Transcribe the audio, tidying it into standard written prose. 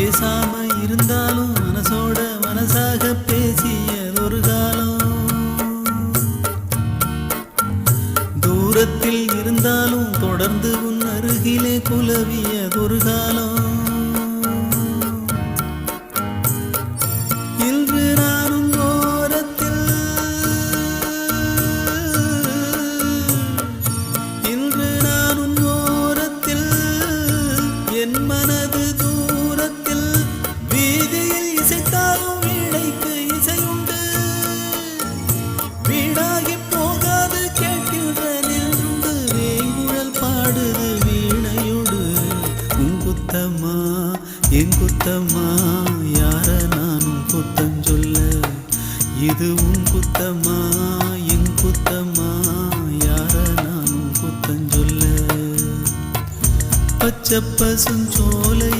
பேசாம இருந்தாலும் மனசோட மனசாக பேசியதொரு காலம், தூரத்தில் இருந்தாலும் தொடர்ந்து உன் அருகிலே குலவியதொரு காலம். இன்று நானும் ஓரத்தில், இன்று நானும் ஓரத்தில், என் மனது தூரத்தில், வீதியில் இசைத்தாலும் வீணைக்கு இசையுண்டு, வீணாகி போகாது கேட்கின்ற நின்று வேங்குழல் பாடுது வீணையோடு. உன் குத்தம்மா என் குத்தம்மா யார நானும் குத்தம் சொல்ல, இது உன் குத்தம்மா என் குத்தம்மா யார நானும் குத்தம் சொல்ல. பச்சை பசுஞ்சோலை